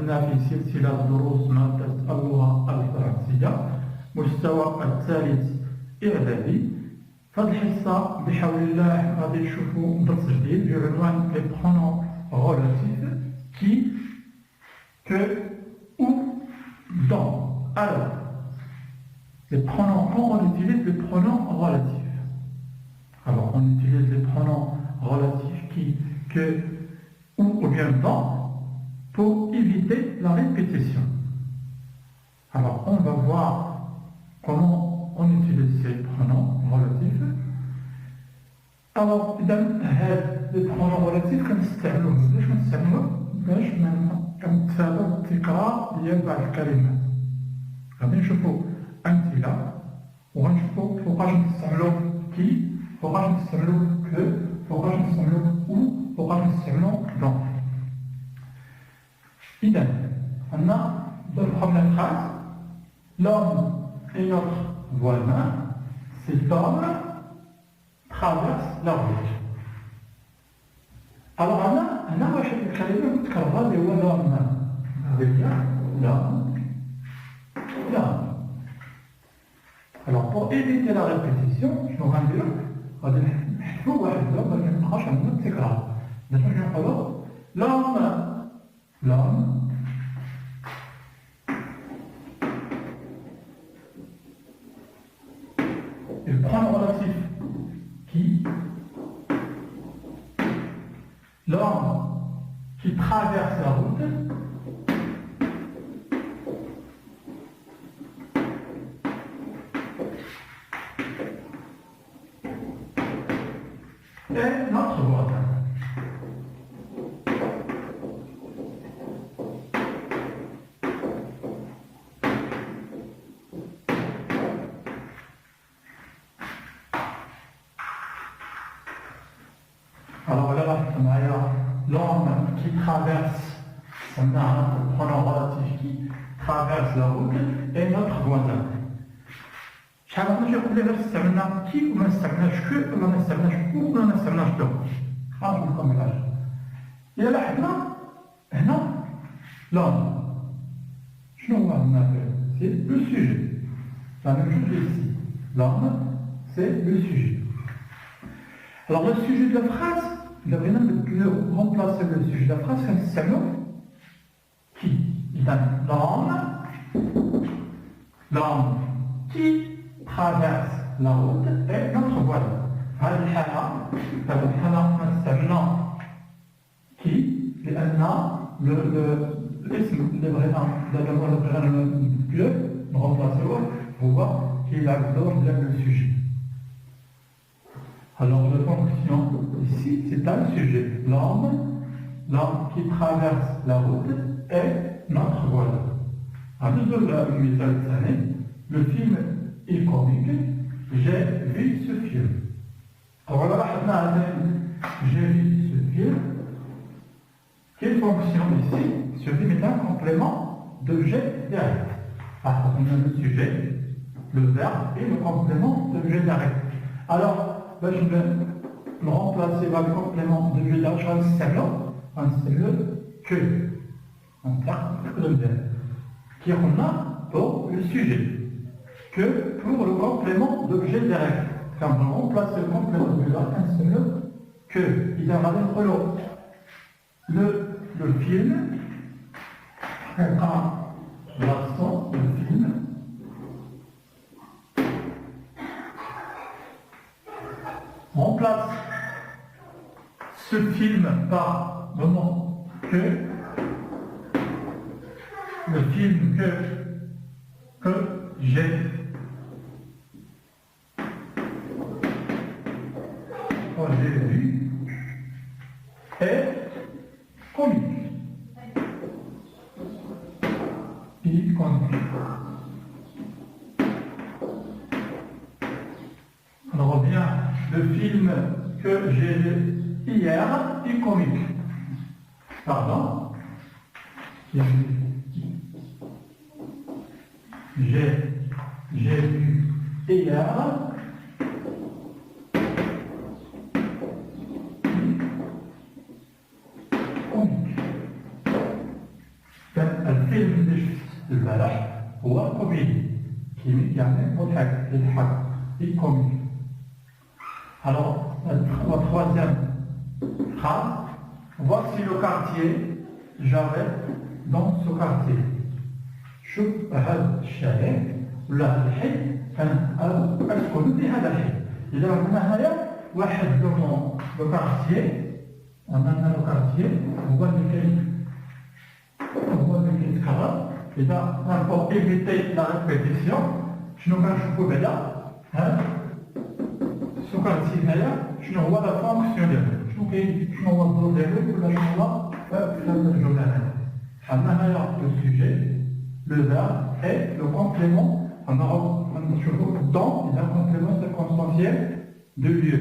كنا في سلسلة دروس مادة اللغة الفرنسية مستوى الثالث إعدادي. فهاد الحصة بحول الله غادي نشوفو درس جديد بعنوان لي برونون relatifs qui, que, ou, dans. Alors, les pronoms, quand on utilise les pronoms relatifs. Alors, on utilise les pronoms relatifs qui, que, ou bien dans pour éviter la répétition. Alors, on va voir comment on utilise ces pronoms relatifs. Alors, les pronoms relatifs كنستعملوهم باش كنتفاداو التكرار ديال بعض الكلمات. غادي نشوفوا أمثلة وغنشوفوا فوقاش نستعملوا كي، فوقاش نستعملوا كو، فوقاش نستعملوا او، فوقاش نستعملوا دون. إذا عندنا dans la première phrase, l'homme et notre voisin, cet homme traverse la route. Alors أنا واحد الكلمة متكررة اللي هو l'homme. l'homme. Alors pour éviter la répétition, شنو غندير؟ غادي نحذفو واحد l'homme باش ميبقاش عندنا التكرار. باش نقولو l'homme. Et le pronom relatif qui, l'homme qui traverse la route, est notre voisin. Alors là, l'homme qui traverse, on a un pronom relatif qui traverse la route est notre voisin. شحال من شي قبل غير استعملنا كي وما استعملناش كو ولا ما استعملناش كو ولا ما استعملناش دو. خرج من الكاميراج. إلا لاحظنا هنا l'homme. شنو هو هنا؟ C'est le sujet. La même chose ici. L'homme, c'est le sujet. Alors le sujet de la phrase, il a vraiment de remplacer le sujet de la phrase comme c'est qui. L'homme qui traverse la route est notre voisin. هذه الحالة نستعملنا qui لأن الاسم اللي بغينا نرمبلاسيوه هو كيلعب الدور ديال le sujet. Alors la fonction ici, c'est un sujet. L'homme qui traverse la route est notre voisin. À le film est comique. J'ai vu ce film. Alors là, j'ai vu ce film. Quelle fonction ici? Ce film est un complément d'objet direct. Alors on a le sujet, le verbe et le complément d'objet direct. Alors, باش نرمبلاسي le complément de l'objet direct غنستعملو que en termes de verbe qui on a pour le sujet que pour le complément d'objet direct. Quand on remplace le complément d'objet direct غنستعملو que. إذا غادي نقولو le film l'accent du film remplace ce film par le nom que, le film que j'ai vu est comique. Il est comique. On revient. Le film que j'ai vu hier est comique. Pardon. J'ai vu hier comique. البلح هو كوميدي. كيميك يعني مضحك، يضحك، كوميك. Alors, la troisième phrase, voici le quartier, j'arrête dans ce quartier. شوف هذا الشارع ولا هذا الحي كان أسكن في هذا الحي. إذا هنا هنايا واحد لو كارتيي، عندنا لو كارتيي هو اللي كيتكرر. إذا pour éviter la répétition شنو كنشوفو بعدا هاد سو كارتيي هنايا شنو هو لا فونكسيون ديالو، شنو هو الدور ديالو ولا شنو هو في هاد الجملة هذه. عندنا هنايا لو سوجي، le verbe est le complément. On a toujours dans un complément circonstanciel de lieu.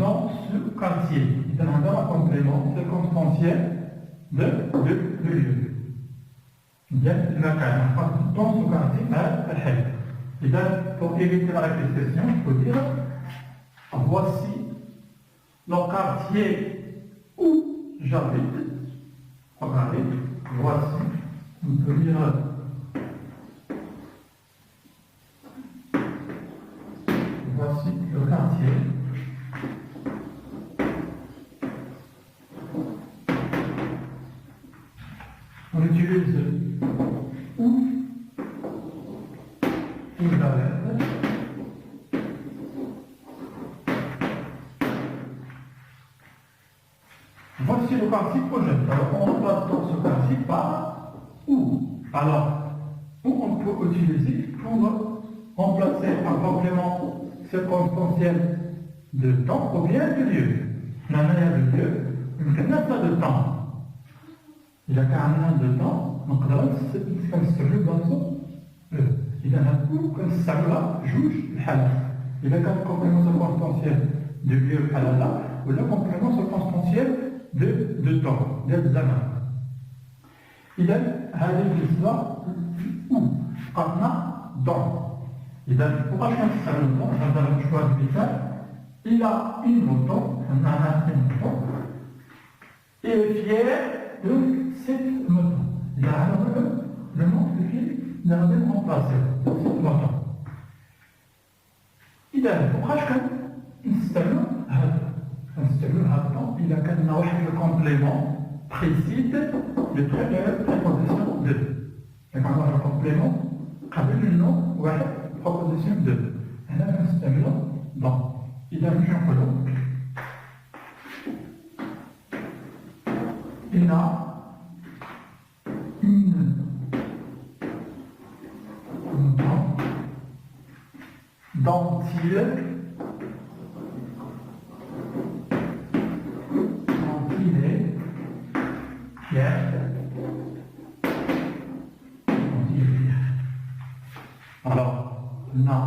Dans ce quartier, il y a un complément circonstanciel de lieu. Bien, dans ce quartier, et bien, pour éviter la répétition, il faut dire voici le quartier où j'habite. Regardez. Voici, on peut lire voici le quartier. On utilise où j'arrête. Voici le quartier projet. Alors on remplace donc ce quartier par où. Alors, où on peut utiliser pour remplacer un complément circonstanciel de temps ou bien de lieu. La manière de lieu, il n'y a pas de temps. Il y a carrément de temps, donc là, c'est le blanc. Il y a un coup, comme ça là, juge le halal. Il y a un complément circonstanciel de lieu halal ou le complément circonstanciel de temps, de zaman. إذا هذه بالنسبة où قلنا dans. إذا فوقاش كنستعملو dans؟ نضرب شوية مثال. Il a une moto, on a une moto. Il est fier de cette moto. Il a le nom qu'il a remplacé de cette moto. إذا فوقاش كنستعملو هذا؟ نستعملو هذا إذا كان واحد الكومبليمون précède le préposition de. يعني واحد الكومبليمون قبل منه واحد préposition de. هنا كنستعملو dans. إذا نمشيو نقولو il a une dentille alors, on a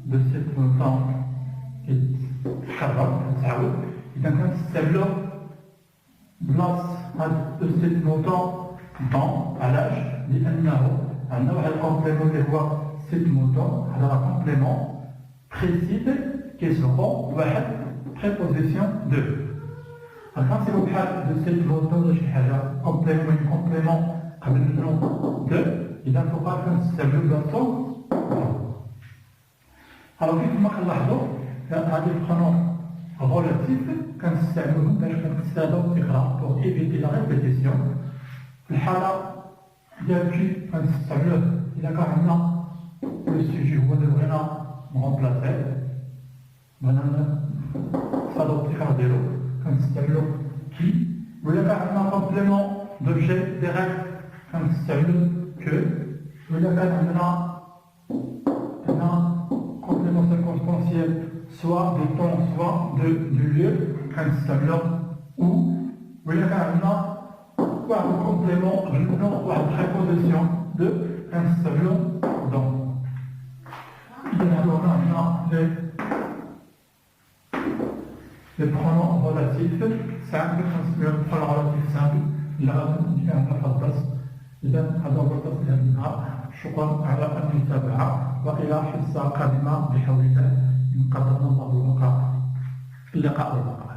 de cette moto qui est إذا كنستعملو بلاص de cette moto dans علاش؟ لأنه عندنا واحد الكومبليمون اللي هو cette moto هذا الكومبليمون précède كيسبقو واحد préposition de. غنصيرو بحال de cette moto ولا شي حاجة كومبليمون قبل منو de. إذا فوقاش كنستعملو بلاصتو. Alors كيف ما كنلاحظو هاد البرونون relatif كنستعملوهم باش كنستافدو التكرار pour éviter la répétition. في الحالة ديال كي كنستعملوه إذا كان عندنا لو سوجي هو اللي بغينا نغومبلاسيه بغينا نستافدو التكرار ديالو كنستعملو كي. وإلا كان عندنا كومبليمون دوبجي ديريكت كنستعملو que. وإلا كان عندنا complément circonstanciel soit de temps soit du lieu كنستعملو ou. وإلا كان عندنا واحد الكومبليمون غنبنو واحد préposition de كنستعملو dans. إذا هادو عندنا les pronoms relatifs simples كنستعملو pronom relatif simple اللي غادي فيها في الدرس. إذا هذا هو الدرس ديال النهار. شكرا على المتابعة وإلى حصة قادمة بحول الله إن قدرنا الله اللقاء.